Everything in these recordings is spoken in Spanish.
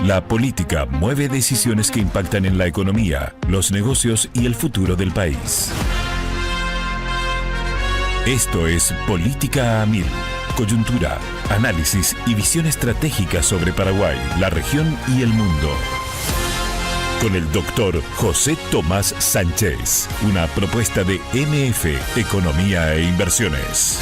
La política mueve decisiones que impactan en la economía, los negocios y el futuro del país. Esto es Política a Mil. Coyuntura, análisis y visión estratégica sobre Paraguay, la región y el mundo. Con el doctor José Tomás Sánchez. Una propuesta de MF, Economía e Inversiones.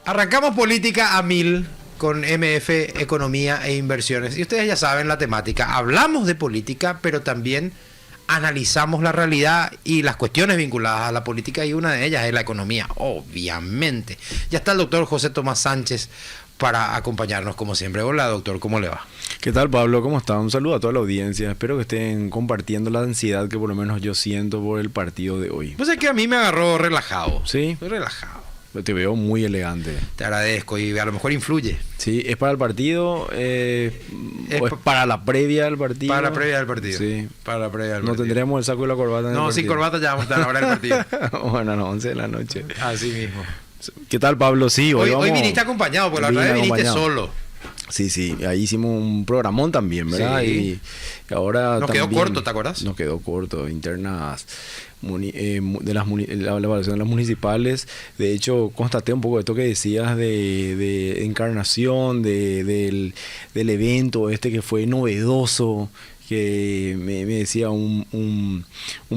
Arrancamos Política a Mil con MF, Economía e Inversiones. Y ustedes ya saben la temática. Hablamos de política, pero también analizamos la realidad y las cuestiones vinculadas a la política, y una de ellas es la economía, obviamente. Ya está el doctor José Tomás Sánchez para acompañarnos como siempre. Hola, doctor, ¿cómo le va? ¿Qué tal, Pablo? ¿Cómo está? Un saludo a toda la audiencia. Espero que estén compartiendo la ansiedad que por lo menos yo siento por el partido de hoy. Pues es que a mí me agarró relajado. ¿Sí? Estoy relajado. Te veo muy elegante. Te agradezco y a lo mejor influye. Sí, ¿es para el partido? ¿O es para la previa del partido? Para la previa del partido. Sí. Para la previa del ¿No partido. tendremos el saco y la corbata en el No, partido? sin corbata ya vamos a estar ahora del partido. Bueno, a las 11 de la noche. Así mismo. ¿Qué tal, Pablo? Sí, hoy viniste acompañado, porque la otra vez viniste solo. Sí, ahí hicimos un programón también, ¿verdad? Sí. Y ahora nos también quedó corto, ¿te acuerdas? Nos quedó corto, internas de la evaluación de las municipales. De hecho, constaté un poco de esto que decías de encarnación, del evento este que fue novedoso, que me decía un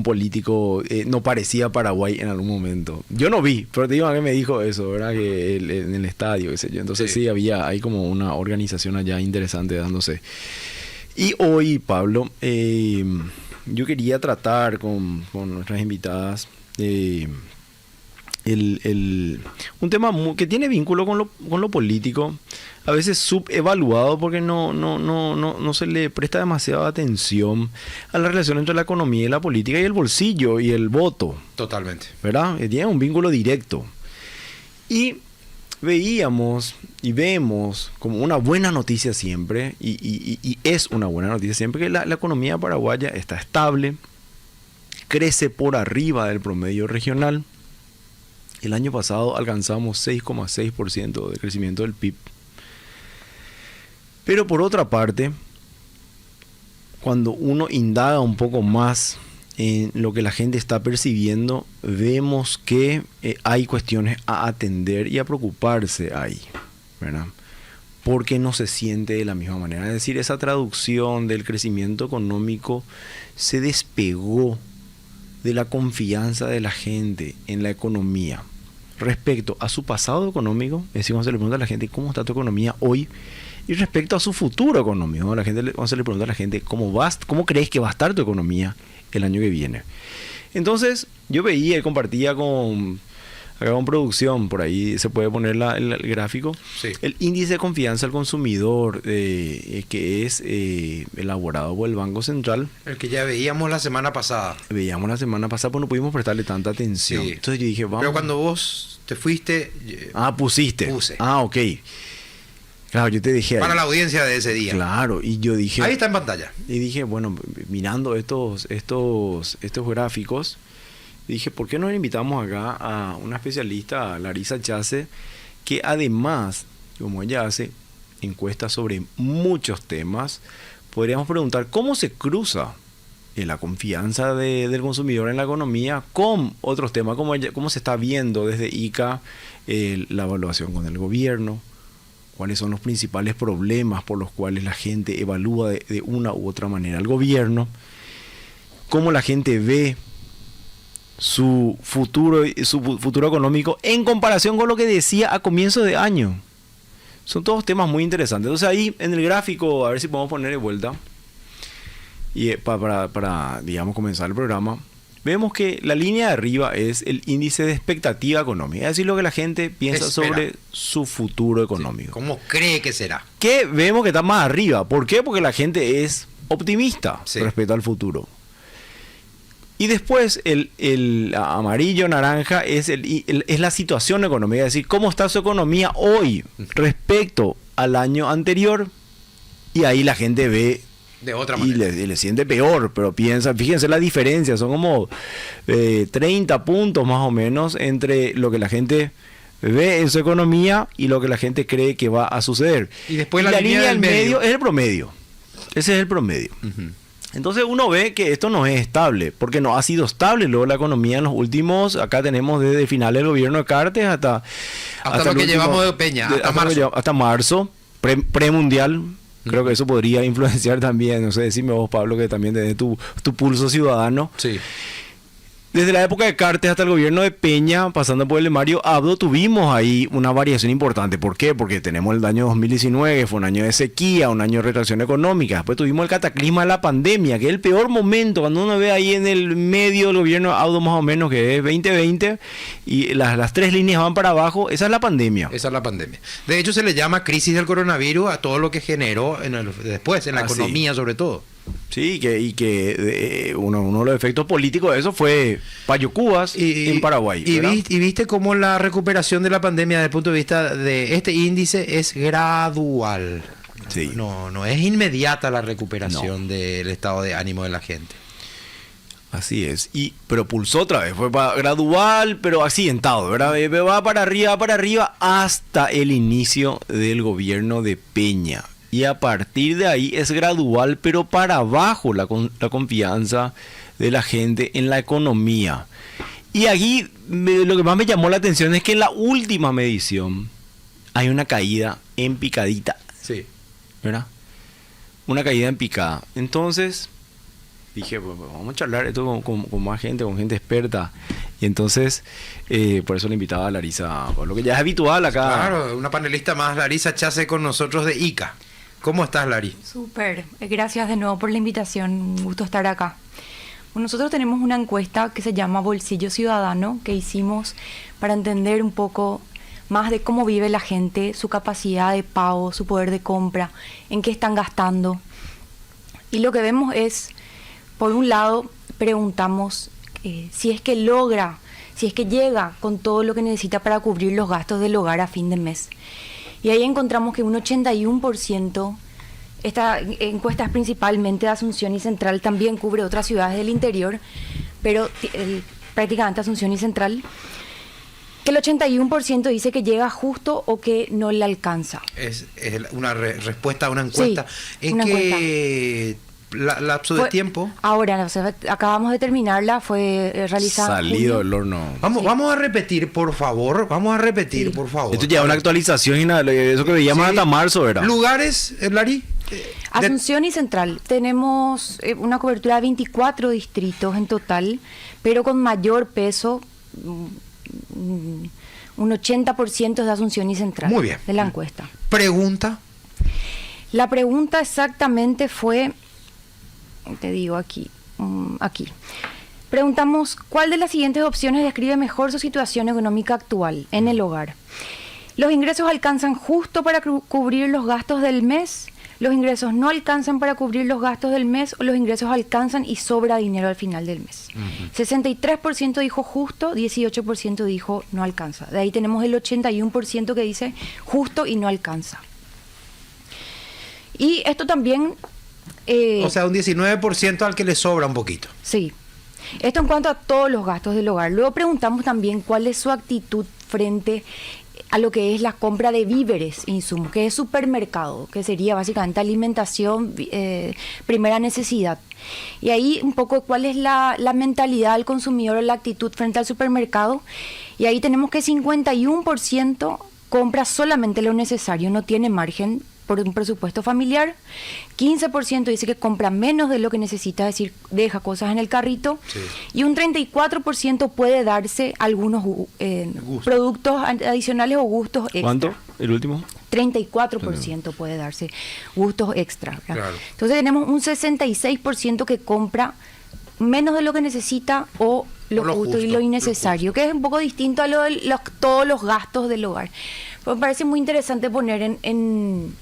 político, no parecía Paraguay en algún momento. Yo no vi, pero te digo a qué me dijo eso, ¿verdad? Que en el estadio, qué sé yo. Entonces sí, hay como una organización allá interesante dándose. Y hoy, Pablo, yo quería tratar con nuestras invitadas un tema que tiene vínculo con lo político, a veces subevaluado porque no se le presta demasiada atención a la relación entre la economía y la política, y el bolsillo y el voto. Totalmente. ¿Verdad? Tiene un vínculo directo. Y veíamos y vemos como una buena noticia siempre, y es una buena noticia siempre, que la economía paraguaya está estable, crece por arriba del promedio regional. El año pasado alcanzamos 6,6% de crecimiento del PIB. Pero por otra parte, cuando uno indaga un poco más en lo que la gente está percibiendo, vemos que hay cuestiones a atender y a preocuparse ahí, ¿verdad? Porque no se siente de la misma manera. Es decir, esa traducción del crecimiento económico se despegó de la confianza de la gente en la economía respecto a su pasado económico. Es decir, cuando se le pregunta a la gente cómo está tu economía hoy, y respecto a su futuro económico, cuando se le pregunta a la gente cómo crees que va a estar tu economía el año que viene. Entonces yo veía y compartía con producción, por ahí se puede poner el gráfico, sí, el índice de confianza al consumidor, que es elaborado por el Banco Central. El que ya veíamos la semana pasada. Pues no pudimos prestarle tanta atención. Sí. Entonces yo dije, vamos. Pero cuando vos te fuiste... pusiste. Puse. Ok. Claro, yo te dije... Para la audiencia de ese día. Claro, y yo dije... Ahí está en pantalla. Y dije, bueno, mirando estos gráficos, dije, ¿por qué no invitamos acá a una especialista, a Larisa Chase, que además, como ella hace encuestas sobre muchos temas, podríamos preguntar cómo se cruza la confianza del consumidor en la economía con otros temas, cómo se está viendo desde ICA la evaluación con el gobierno, cuáles son los principales problemas por los cuales la gente evalúa de una u otra manera al gobierno, cómo la gente ve su futuro económico en comparación con lo que decía a comienzo de año. Son todos temas muy interesantes. Entonces ahí en el gráfico, a ver si podemos poner de vuelta, y para digamos comenzar el programa, vemos que la línea de arriba es el índice de expectativa económica, es decir, lo que la gente piensa sobre su futuro económico. Sí. ¿Cómo cree que será? Que vemos que está más arriba. ¿Por qué? Porque la gente es optimista respecto al futuro. Y después el amarillo, naranja es la situación económica, es decir, cómo está su economía hoy respecto al año anterior, y ahí la gente ve de otra manera. Y le siente peor, pero fíjense la diferencia, son como 30 puntos más o menos entre lo que la gente ve en su economía y lo que la gente cree que va a suceder. Y después la línea del medio medio es el promedio. Ese es el promedio. Entonces uno ve que esto no es estable, porque no ha sido estable luego la economía en los últimos, acá tenemos desde finales del gobierno de Cartes hasta lo que llevamos de Peña, hasta marzo, premundial. Creo que eso podría influenciar también, no sé, decime vos, Pablo, que también tenés tu pulso ciudadano. Sí. Desde la época de Cartes hasta el gobierno de Peña, pasando por el de Mario Abdo, tuvimos ahí una variación importante. ¿Por qué? Porque tenemos el año 2019, que fue un año de sequía, un año de retracción económica. Después tuvimos el cataclisma de la pandemia, que es el peor momento, cuando uno ve ahí en el medio del gobierno de Abdo más o menos, que es 2020, y las tres líneas van para abajo, esa es la pandemia. Esa es la pandemia. De hecho, se le llama crisis del coronavirus a todo lo que generó después, en la economía sobre todo. Sí, uno de los efectos políticos de eso fue Payo Cubas en Paraguay. Y viste cómo la recuperación de la pandemia desde el punto de vista de este índice es gradual. Sí. No es inmediata la recuperación del estado de ánimo de la gente. Así es. Pero pulsó otra vez, fue gradual, pero accidentado, ¿verdad? Va para arriba hasta el inicio del gobierno de Peña. Y a partir de ahí es gradual, pero para abajo la confianza de la gente en la economía. Y aquí lo que más me llamó la atención es que en la última medición hay una caída en picadita. Sí. ¿Verdad? Una caída en picada. Entonces dije, pues, vamos a charlar esto con más gente, con gente experta. Y entonces, por eso le invitaba a Larisa, por lo que ya es habitual acá. Claro, una panelista más, Larisa Chase, con nosotros de ICA. ¿Cómo estás, Lari? Súper, gracias de nuevo por la invitación, un gusto estar acá. Bueno, nosotros tenemos una encuesta que se llama Bolsillo Ciudadano, que hicimos para entender un poco más de cómo vive la gente, su capacidad de pago, su poder de compra, en qué están gastando. Y lo que vemos es, por un lado, preguntamos si es que llega con todo lo que necesita para cubrir los gastos del hogar a fin de mes. Y ahí encontramos que un 81%, esta encuesta es principalmente de Asunción y Central, también cubre otras ciudades del interior, pero prácticamente Asunción y Central, que el 81% dice que llega justo o que no le alcanza. Es una respuesta a una encuesta. Sí, ¿En qué lapso de tiempo? Ahora, acabamos de terminarla, fue realizada. Salido del horno. Vamos a repetir, por favor. Esto ya es una actualización, eso que veíamos hasta marzo, ¿verdad? ¿Lugares, Lari? Asunción y Central. Tenemos una cobertura de 24 distritos en total, pero con mayor peso, un 80% es de Asunción y Central. Muy bien. De la encuesta. ¿Pregunta? La pregunta exactamente fue, te digo aquí. Preguntamos, ¿cuál de las siguientes opciones describe mejor su situación económica actual en el hogar? ¿Los ingresos alcanzan justo para cubrir los gastos del mes? ¿Los ingresos no alcanzan para cubrir los gastos del mes? ¿O los ingresos alcanzan y sobra dinero al final del mes? 63% dijo justo, 18% dijo no alcanza. De ahí tenemos el 81% que dice justo y no alcanza. Y esto también... o sea, un 19% al que le sobra un poquito. Sí. Esto en cuanto a todos los gastos del hogar. Luego preguntamos también cuál es su actitud frente a lo que es la compra de víveres e insumos, que es supermercado, que sería básicamente alimentación, primera necesidad. Y ahí un poco cuál es la mentalidad del consumidor o la actitud frente al supermercado. Y ahí tenemos que 51% compra solamente lo necesario, no tiene margen por un presupuesto familiar. 15% dice que compra menos de lo que necesita, es decir, deja cosas en el carrito. Sí. Y un 34% puede darse algunos productos adicionales o gustos extra. ¿Cuánto? ¿El último? 34% puede darse gustos extra. Claro. Entonces tenemos un 66% que compra menos de lo que necesita o lo justo y lo innecesario, que es un poco distinto a lo de todos los gastos del hogar. Pues me parece muy interesante poner en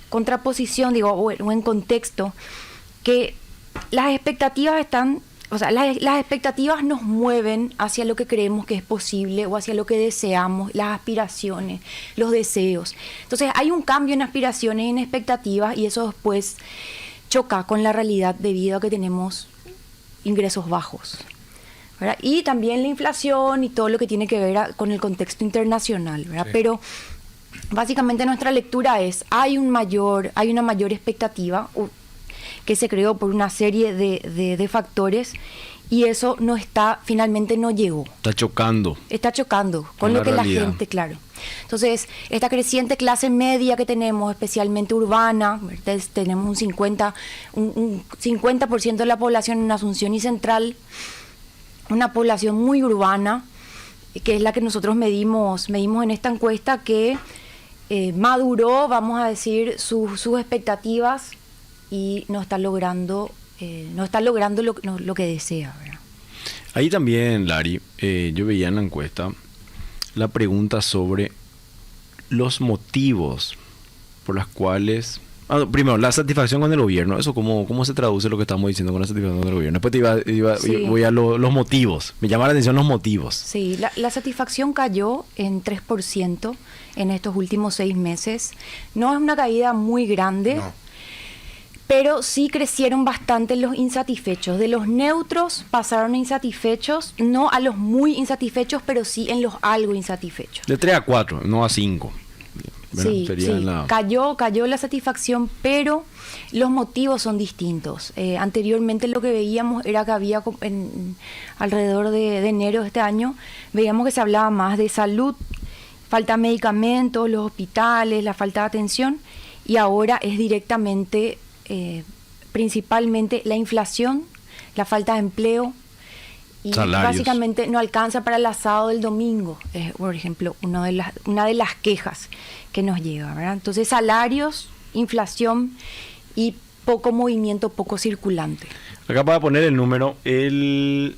contraposición, digo, o en contexto, que las expectativas están, o sea, las expectativas nos mueven hacia lo que creemos que es posible o hacia lo que deseamos, las aspiraciones, los deseos. Entonces hay un cambio en aspiraciones y en expectativas y eso después choca con la realidad debido a que tenemos ingresos bajos, ¿verdad? Y también la inflación y todo lo que tiene que ver con el contexto internacional, ¿verdad? Sí. Pero básicamente nuestra lectura es, hay una mayor expectativa que se creó por una serie de factores y eso finalmente no llegó. Está chocando. Está chocando con Con lo la que realidad. la gente, claro. Entonces, esta creciente clase media que tenemos, especialmente urbana, ¿verdad? Tenemos un 50% de la población en Asunción y Central, una población muy urbana, que es la que nosotros medimos en esta encuesta, que maduró, vamos a decir, sus expectativas y no está logrando lo que desea, ¿verdad? Ahí también, Lari, yo veía en la encuesta la pregunta sobre los motivos por los cuales... primero, la satisfacción con el gobierno. ¿Eso cómo se traduce lo que estamos diciendo con la satisfacción con el gobierno? Después Sí. voy a los motivos. Me llama la atención los motivos. Sí, la satisfacción cayó en 3% en estos últimos 6 meses. No es una caída muy grande, No. pero sí crecieron bastante los insatisfechos. De los neutros pasaron a insatisfechos, no a los muy insatisfechos, pero sí en los algo insatisfechos. De 3 a 4, no a 5. Sí, sí. Cayó la satisfacción, pero los motivos son distintos. Anteriormente lo que veíamos era que había alrededor de enero de este año, veíamos que se hablaba más de salud, falta de medicamentos, los hospitales, la falta de atención, y ahora es directamente, principalmente la inflación, la falta de empleo, y Salarios. básicamente no alcanza para el asado del domingo, por ejemplo, una de las quejas que nos llega, ¿verdad? Entonces, salarios, inflación y poco movimiento, poco circulante. Acá para poner el número, el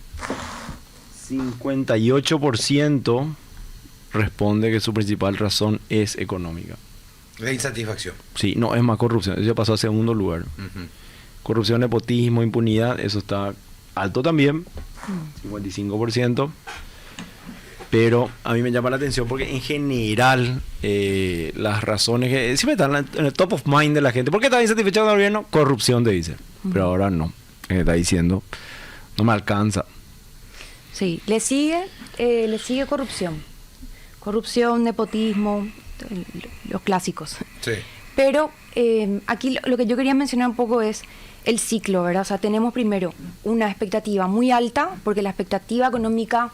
58% responde que su principal razón es económica. La insatisfacción. Sí, no, es más corrupción. Eso ya pasó a segundo lugar. Ujú. Corrupción, nepotismo, impunidad, eso está alto también, 55%. Pero a mí me llama la atención porque en general las razones que siempre están en el top of mind de la gente. ¿Por qué está insatisfecho con el gobierno? Corrupción, te dice. Pero ahora no. Está diciendo, no me alcanza. Sí, le sigue corrupción. Corrupción, nepotismo, los clásicos. Sí. Pero aquí lo que yo quería mencionar un poco es el ciclo, ¿verdad? O sea, tenemos primero una expectativa muy alta, porque la expectativa económica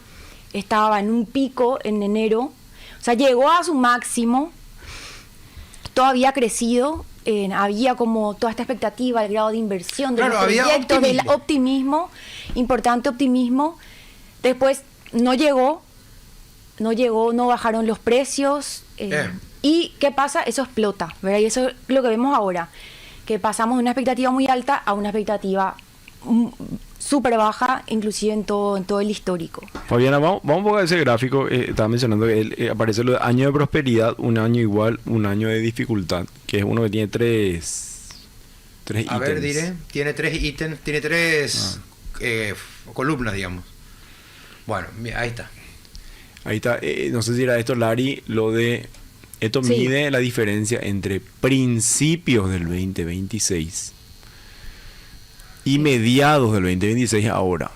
estaba en un pico en enero, o sea, llegó a su máximo, todavía ha crecido, había como toda esta expectativa, el grado de inversión de Claro, los había proyectos, del optimismo. optimismo, importante optimismo. Después no llegó, no bajaron los precios. ¿Y qué pasa? Eso explota, ¿verdad? Y eso es lo que vemos ahora, que pasamos de una expectativa muy alta a una expectativa súper baja, inclusive en todo el histórico. Fabiana, vamos un poco a ese gráfico. Estaba mencionando que aparece lo de año de prosperidad, un año igual, un año de dificultad, que es uno que tiene tres A ver, ítems. diré, tiene 3 ítems, tiene 3 columnas, digamos. Bueno, ahí está. Ahí está, no sé si era esto, Lari, esto Sí. mide la diferencia entre principios del 2026 y mediados del 2026 ahora.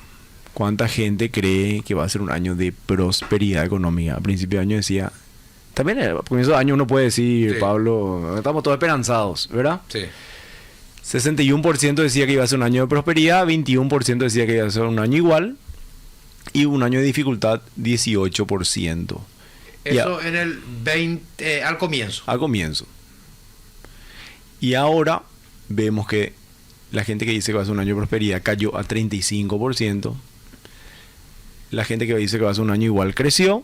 ¿Cuánta gente cree que va a ser un año de prosperidad económica? A principio de año decía, también a comienzo de año uno puede decir, Sí. Pablo, estamos todos esperanzados, ¿verdad? Sí. 61% decía que iba a ser un año de prosperidad, 21% decía que iba a ser un año igual y un año de dificultad 18%. Eso en el 20, al comienzo. A comienzo. Y ahora vemos que la gente que dice que va a ser un año de prosperidad cayó a 35%. La gente que dice que va a ser un año igual creció.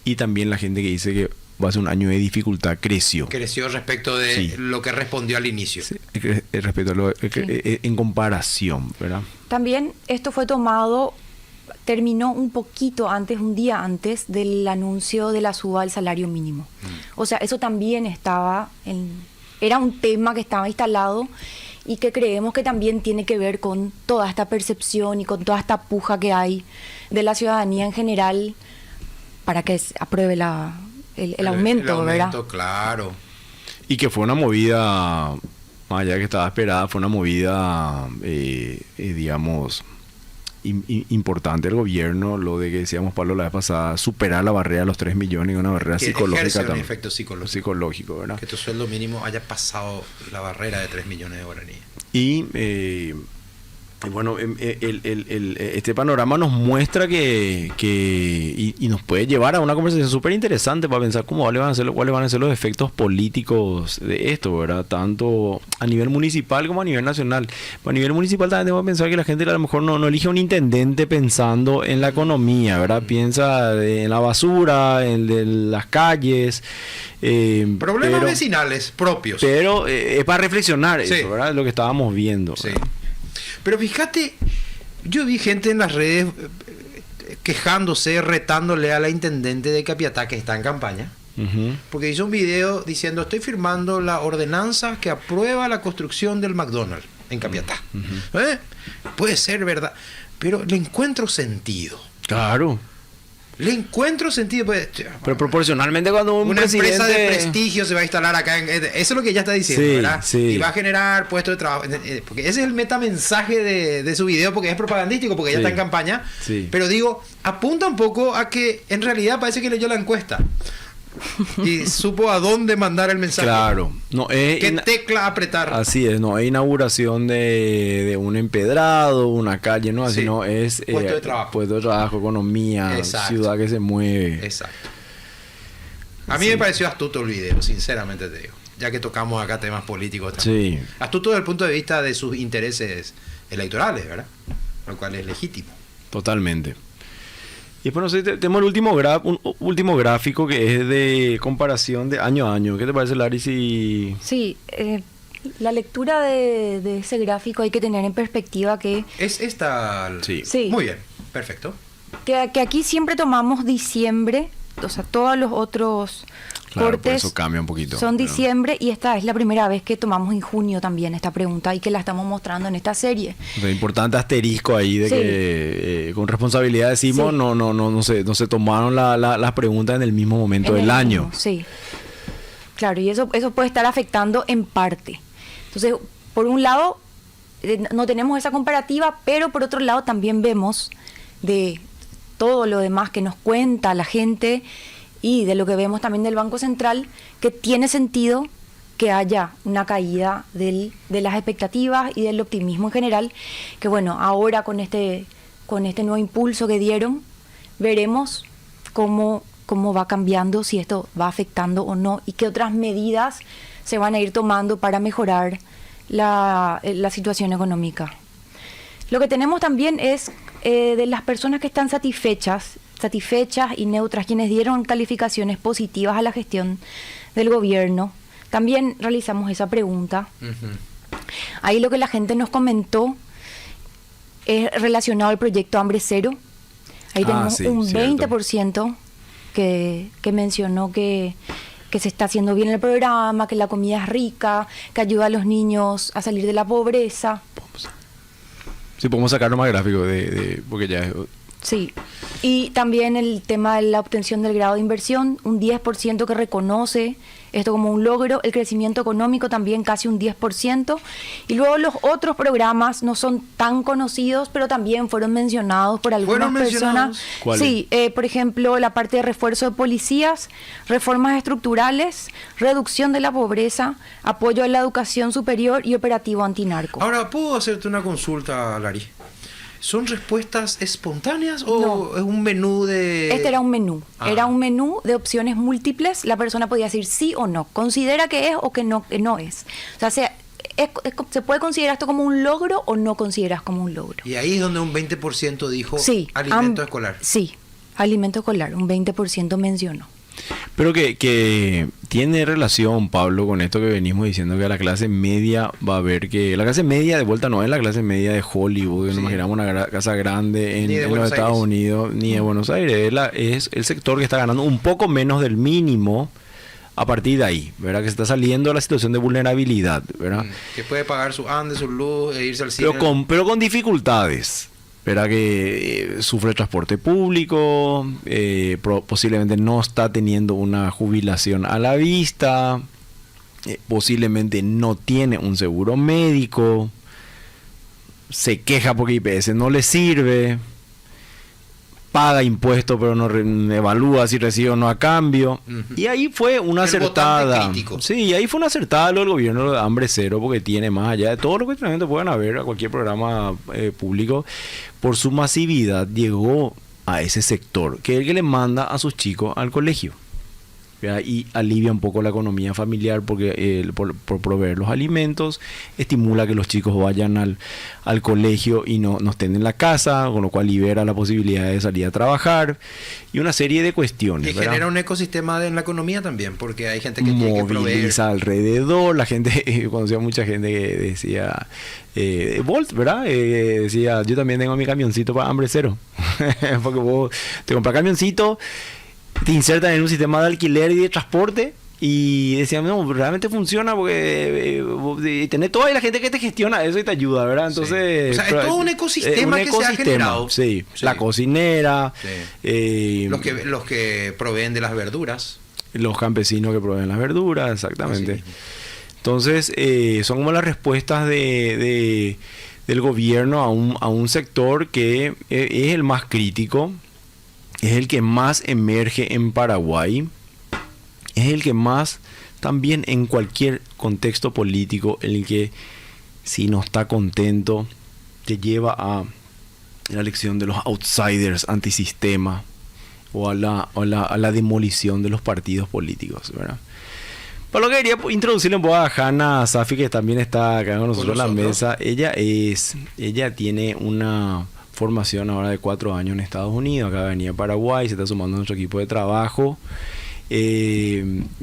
Y también la gente que dice que va a ser un año de dificultad creció. Creció respecto de Sí. lo que respondió al inicio. Sí, respecto a en comparación, ¿verdad? También esto terminó un poquito antes, un día antes del anuncio de la suba del salario mínimo. O sea, eso también era un tema que estaba instalado y que creemos que también tiene que ver con toda esta percepción y con toda esta puja que hay de la ciudadanía en general para que apruebe el aumento, ¿verdad? Claro. Y que fue una movida, más allá de que estaba esperada, fue una movida, digamos, importante el gobierno, lo de que decíamos, Pablo, la vez pasada, superar la barrera de los 3 millones, una barrera Que psicológica ejerce un también. efecto psicológico. Psicológico, ¿verdad? Que tu sueldo mínimo haya pasado la barrera de 3 millones de guaraníes. Y bueno, este panorama nos muestra y nos puede llevar a una conversación súper interesante para pensar cuáles van a ser los efectos políticos de esto, ¿verdad? Tanto a nivel municipal como a nivel nacional. A nivel municipal también tengo que pensar que la gente a lo mejor no elige un intendente pensando en la economía, ¿verdad? Piensa en la basura, en de las calles. Problemas vecinales propios. Pero es para reflexionar Sí. eso, ¿verdad? Lo que estábamos viendo. Sí. ¿verdad? Pero fíjate, yo vi gente en las redes quejándose, retándole a la intendente de Capiatá, que está en campaña, Ujú. porque hizo un video diciendo: estoy firmando la ordenanza que aprueba la construcción del McDonald's en Capiatá. Puede ser verdad, pero le encuentro sentido. Claro. Le encuentro sentido. Pues, Pero proporcionalmente cuando un una presidente... empresa de prestigio se va a instalar acá. Eso es lo que ella está diciendo, Sí, ¿verdad? sí. Y va a generar puestos de trabajo. Porque ese es el metamensaje de su video, porque es propagandístico, porque ella Sí. está en campaña. Sí. Pero digo, apunta un poco a que en realidad parece que leyó la encuesta. Y supo a dónde mandar el mensaje. Claro. No, ¿Qué tecla apretar? así es, no es inauguración de un empedrado, una calle, no, así Sí. no es Puesto de trabajo. puesto de trabajo, economía, Exacto. ciudad que se mueve. Exacto. A mí me pareció astuto el video, sinceramente te digo. Ya que tocamos acá temas políticos también. Sí. Astuto desde el punto de vista de sus intereses electorales, ¿verdad? Lo cual es legítimo. Totalmente. Y después, no sé, tenemos el un último gráfico que es de comparación de año a año. ¿Qué te parece, Larry? Si... Sí, la lectura de ese gráfico hay que tener en perspectiva que ¿Es esta? Sí. Sí. Muy bien, perfecto. que aquí siempre tomamos diciembre, o sea, todos los otros Claro, por cortes eso cambia un poquito. son pero- diciembre, y esta es la primera vez que tomamos en junio también esta pregunta y que la estamos mostrando en esta serie. O sea, importante asterisco ahí de Sí. que con responsabilidad decimos Sí. no se tomaron las preguntas en el mismo momento En del el año. mismo, sí. Claro, y eso puede estar afectando en parte. Entonces, por un lado, no tenemos esa comparativa, pero por otro lado también vemos de todo lo demás que nos cuenta la gente y de lo que vemos también del Banco Central, que tiene sentido que haya una caída de las expectativas y del optimismo en general, que bueno, ahora con este nuevo impulso que dieron, veremos cómo va cambiando, si esto va afectando o no, y qué otras medidas se van a ir tomando para mejorar la situación económica. Lo que tenemos también es de las personas que están satisfechas y neutras, quienes dieron calificaciones positivas a la gestión del gobierno. También realizamos esa pregunta. Ahí lo que la gente nos comentó es relacionado al proyecto Hambre Cero. Ahí tenemos sí, un cierto. 20% que mencionó que se está haciendo bien el programa, que la comida es rica, que ayuda a los niños a salir de la pobreza. Sí, podemos sacar más gráfico porque ya es... Sí, y también el tema de la obtención del grado de inversión, un 10% que reconoce esto como un logro, el crecimiento económico también casi un 10%, y luego los otros programas no son tan conocidos, pero también fueron mencionados por algunas personas. ¿Cuáles? Sí, por ejemplo, la parte de refuerzo de policías, reformas estructurales, reducción de la pobreza, apoyo a la educación superior y operativo antinarco. Ahora, ¿puedo hacerte una consulta, Lari? ¿Son respuestas espontáneas o No. es un menú de...? Este era un menú. Ah. Era un menú de opciones múltiples. La persona podía decir sí o no. Considera que es o que no es. O sea, se puede considerar esto como un logro o no consideras como un logro. Y ahí es donde un 20% dijo Sí. alimento escolar. Sí, alimento escolar. Un 20% mencionó. Pero que tiene relación, Pablo, con esto que venimos diciendo, que a la clase media va a ver que... La clase media de vuelta no es la clase media de Hollywood, que Sí. nos imaginamos una casa grande Ni de en los Buenos Estados Aires. Unidos, ni de Buenos Aires. Es el sector que está ganando un poco menos del mínimo a partir de ahí, ¿verdad? Que se está saliendo de la situación de vulnerabilidad, ¿verdad? Que puede pagar su ande, su luz, e irse al cine. Pero con dificultades. ¿Verdad? Que sufre transporte público, posiblemente no está teniendo una jubilación a la vista, posiblemente no tiene un seguro médico. se queja porque IPS no le sirve, paga impuestos pero no evalúa si recibe o no a cambio. Y ahí fue una El acertada. votante crítico. Sí, ahí fue una acertada lo del gobierno de Hambre Cero, porque tiene más allá de todo lo que realmente puedan haber a cualquier programa público, por su masividad llegó a ese sector, que es el que le manda a sus chicos al colegio. ¿Verdad? Y alivia un poco la economía familiar porque por proveer los alimentos, estimula que los chicos vayan al colegio y no estén en la casa, con lo cual libera la posibilidad de salir a trabajar y una serie de cuestiones. Que ¿verdad? genera un ecosistema en la economía también, porque hay gente que tiene que proveer. Moviliza alrededor, la gente, conocía mucha gente que decía, Volt, ¿verdad? Decía, yo también tengo mi camioncito para Hambre Cero, porque vos te compras camioncito, te insertan en un sistema de alquiler y de transporte y decían, no, realmente funciona porque tenés toda la gente que te gestiona eso y te ayuda, ¿verdad? Entonces, sí. O sea, es todo un ecosistema que se ha generado. Sí, Sí. la cocinera, Sí. Los que proveen de las verduras. los campesinos que proveen las verduras, exactamente. Así mismo. Entonces, son como las respuestas del gobierno a un sector que es el más crítico, es el que más emerge en Paraguay, es el que más también en cualquier contexto político, el que si no está contento te lleva a la elección de los outsiders antisistema o a la demolición de los partidos políticos, ¿verdad? Por lo que quería introducirle un poco a Hanna Safi, que también está acá con nosotros en la mesa. Ella tiene una formación ahora de 4 años en Estados Unidos, acá venía a Paraguay, se está sumando a nuestro equipo de trabajo, y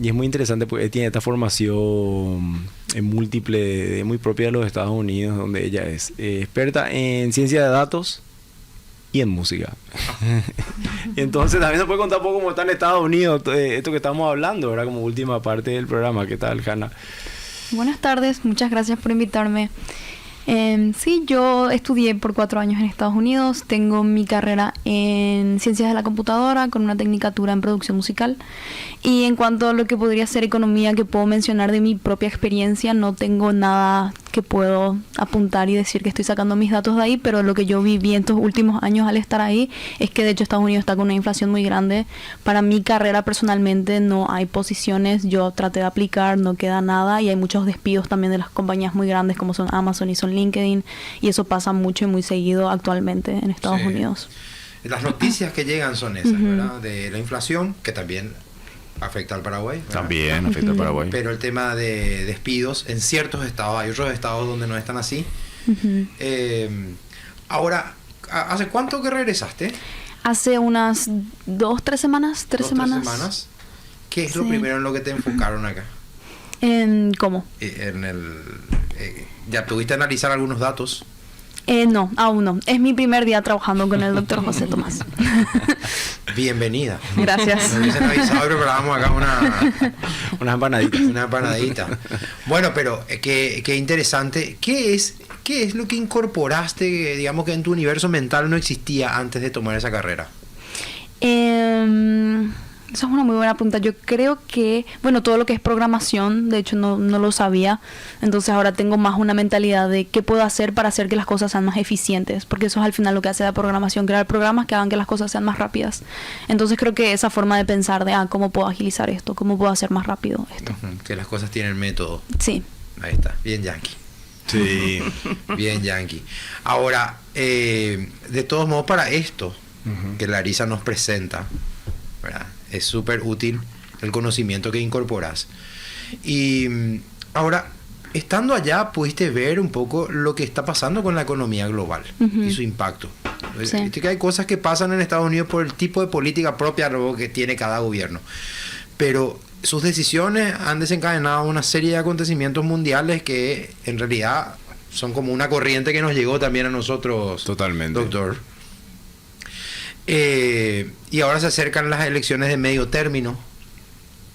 es muy interesante porque tiene esta formación múltiple, muy propia de los Estados Unidos, donde ella es experta en ciencia de datos y en música. Entonces también se puede contar un poco cómo está en Estados Unidos esto que estamos hablando, ¿verdad? Como última parte del programa. ¿Qué tal, Hanna? Buenas tardes, muchas gracias por invitarme. Sí, yo estudié por 4 años en Estados Unidos, tengo mi carrera en ciencias de la computadora con una tecnicatura en producción musical, y en cuanto a lo que podría ser economía, que puedo mencionar de mi propia experiencia, no tengo nada que puedo apuntar y decir que estoy sacando mis datos de ahí, pero lo que yo viví en estos últimos años al estar ahí es que de hecho Estados Unidos está con una inflación muy grande. Para mi carrera personalmente no hay posiciones, yo traté de aplicar, no queda nada, y hay muchos despidos también de las compañías muy grandes como son Amazon y son LinkedIn, y eso pasa mucho y muy seguido actualmente en Estados Unidos. Las noticias que llegan son esas, ¿verdad? De la inflación, que también afecta al Paraguay, ¿verdad? También afecta al Paraguay. Pero el tema de despidos en ciertos estados, hay otros estados donde no están así. Ahora, ¿hace cuánto que regresaste? Hace unas 2-3 semanas, 3 semanas. 3 semanas. ¿Qué es Sí. lo primero en lo que te enfocaron acá? ¿Cómo? ¿Ya tuviste a analizar algunos datos? No, aún no. Es mi primer día trabajando con el doctor José Tomás. Bienvenida. Gracias. Nos hubiesen avisado y preparábamos acá Una empanadita. una empanadita. Bueno, pero qué interesante. ¿Qué es lo que incorporaste, digamos, que en tu universo mental no existía antes de tomar esa carrera? Esa es una muy buena pregunta. Yo creo que, bueno, todo lo que es programación, de hecho no lo sabía. Entonces ahora tengo más una mentalidad de qué puedo hacer para hacer que las cosas sean más eficientes. Porque eso es al final lo que hace la programación, crear programas que hagan que las cosas sean más rápidas. Entonces creo que esa forma de pensar de, ¿cómo puedo agilizar esto? ¿Cómo puedo hacer más rápido esto? Que las cosas tienen método. Sí. Ahí está, bien yankee. Sí. Bien yankee. Ahora, de todos modos, para esto que Larisa nos presenta, ¿verdad? Es súper útil el conocimiento que incorporas. Y ahora, estando allá, pudiste ver un poco lo que está pasando con la economía global y su impacto. Sí. Viste que hay cosas que pasan en Estados Unidos por el tipo de política propia luego que tiene cada gobierno. Pero sus decisiones han desencadenado una serie de acontecimientos mundiales que en realidad son como una corriente que nos llegó también a nosotros, Totalmente. doctor. Y ahora se acercan las elecciones de medio término,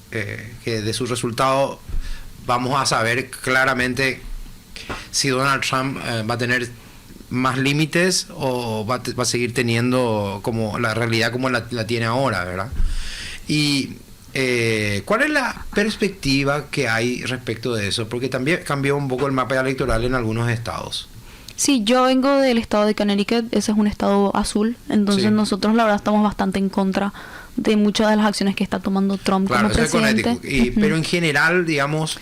que de su resultado vamos a saber claramente si Donald Trump va a tener más límites o va a seguir teniendo como la realidad como la tiene ahora, ¿verdad? Y ¿cuál es la perspectiva que hay respecto de eso? Porque también cambió un poco el mapa electoral en algunos estados. Sí, yo vengo del estado de Connecticut, ese es un estado azul, entonces Sí. nosotros la verdad estamos bastante en contra de muchas de las acciones que está tomando Trump Claro, como eso es presidente. Connecticut. Pero en general, digamos,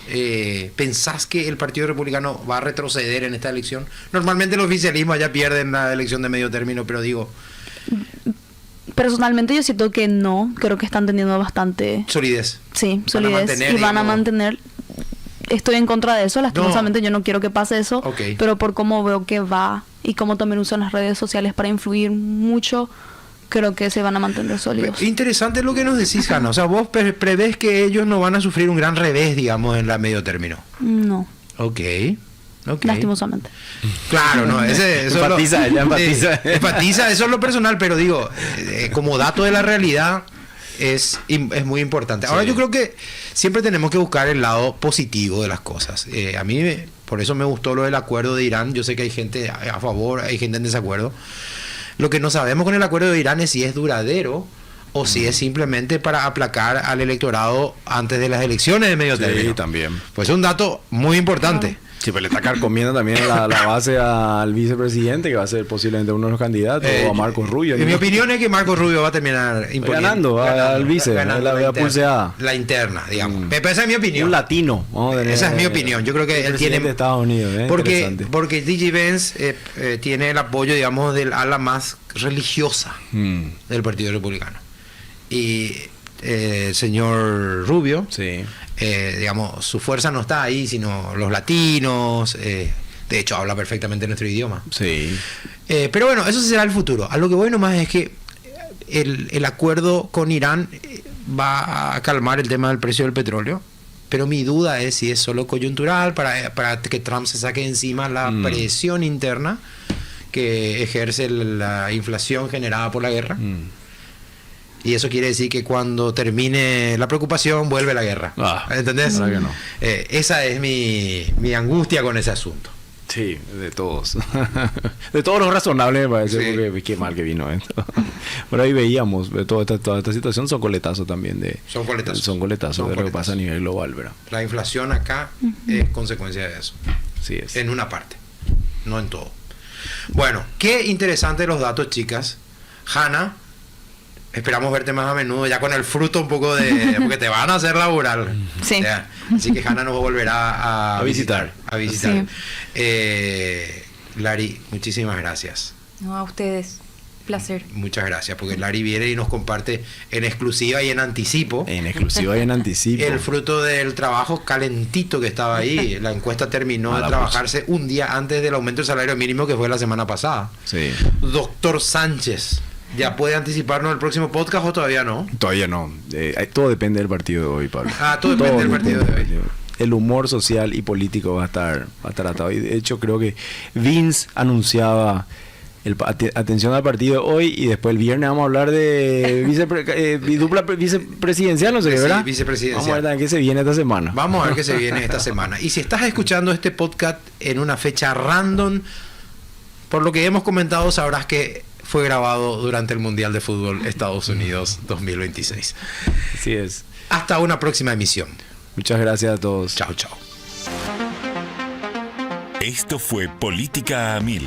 ¿pensás que el Partido Republicano va a retroceder en esta elección? Normalmente el oficialismo ya pierden la elección de medio término, pero digo, Personalmente yo siento que no, creo que están teniendo bastante, solidez. sí, Van a solidez mantener, y van a digamos. mantener. Estoy en contra de eso, lastimosamente yo no quiero que pase eso, Ok. pero por cómo veo que va y cómo también usan las redes sociales para influir mucho, creo que se van a mantener sólidos. Interesante lo que nos decís, Hanna. O sea, vos prevés que ellos no van a sufrir un gran revés, digamos, en la medio término. No, Ok. lastimosamente. Claro, no, eso Enfatiza, ella enfatiza. Enfatiza, eso es lo personal, pero digo, como dato de la realidad es muy importante. Ahora Sí. yo creo que siempre tenemos que buscar el lado positivo de las cosas. A mí, por eso me gustó lo del acuerdo de Irán. Yo sé que hay gente a favor, hay gente en desacuerdo. Lo que no sabemos con el acuerdo de Irán es si es duradero o si es simplemente para aplacar al electorado antes de las elecciones de medio término. Sí, también. Pues es un dato muy importante. Sí, pero le está carcomiendo también la base al vicepresidente, que va a ser posiblemente uno de los candidatos, o a Marcos Rubio. En mi opinión es que Marcos Rubio va a terminar Ganando al vice, ganando la interna, pulseada. la interna, digamos. Pero esa es mi opinión. Un latino. Vamos a tener, Esa es mi opinión. Yo creo que él presidente tiene. de Estados Unidos. Interesante. Porque D.J. Vance tiene el apoyo, digamos, del ala más religiosa del Partido Republicano. Y el señor Rubio, Sí. digamos, su fuerza no está ahí, sino los latinos. De hecho, habla perfectamente nuestro idioma. Sí. Pero bueno, eso será el futuro. A lo que voy nomás es que el acuerdo con Irán va a calmar el tema del precio del petróleo. Pero mi duda es si es solo coyuntural para que Trump se saque encima la presión interna que ejerce la inflación generada por la guerra. Y eso quiere decir que cuando termine la preocupación, vuelve la guerra. ¿Entendés? verdad que no. Esa es mi angustia con ese asunto. Sí, de todos. De todos los razonables, me parece, Sí. porque qué mal que vino esto. Por ahí veíamos, toda esta situación son coletazos también de... Son coletazos. Son coletazos Son de lo que coletazos. pasa a nivel global, ¿verdad? La inflación acá es consecuencia de eso. Sí es. En una parte, no en todo. Bueno, qué interesantes los datos, chicas. Hanna, esperamos verte más a menudo, ya con el fruto un poco de... Porque te van a hacer laburar. Sí. Ya. Así que Hanna nos volverá a visitar. A visitar. Sí. Lari, muchísimas gracias. No, a ustedes. Placer. Muchas gracias, porque Lari viene y nos comparte en exclusiva y en anticipo En exclusiva y en anticipo. el fruto del trabajo calentito que estaba ahí. La encuesta terminó A de la trabajarse un día antes del aumento del salario mínimo que fue la semana pasada. Sí. Doctor Sánchez, ¿ya puede anticiparnos el próximo podcast o todavía no? Todavía no. Todo depende del partido de hoy, Pablo. Todo depende del partido de hoy. El humor social y político va a estar atado. Y de hecho creo que Vince anunciaba atención al partido de hoy, y después el viernes vamos a hablar de dupla vicepresidencial, no sé qué, Sí, ¿verdad? vicepresidencial. Vamos a ver también qué se viene esta semana. Vamos a ver qué se viene esta semana. Y si estás escuchando este podcast en una fecha random, por lo que hemos comentado, sabrás que fue grabado durante el Mundial de Fútbol Estados Unidos 2026. Así es. Hasta una próxima emisión. Muchas gracias a todos. Chao, chao. Esto fue Política a Mil.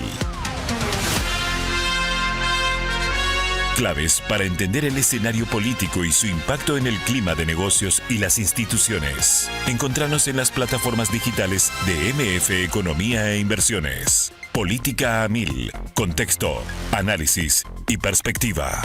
Claves para entender el escenario político y su impacto en el clima de negocios y las instituciones. Encontranos en las plataformas digitales de MF Economía e Inversiones. Política a Mil. Contexto, análisis y perspectiva.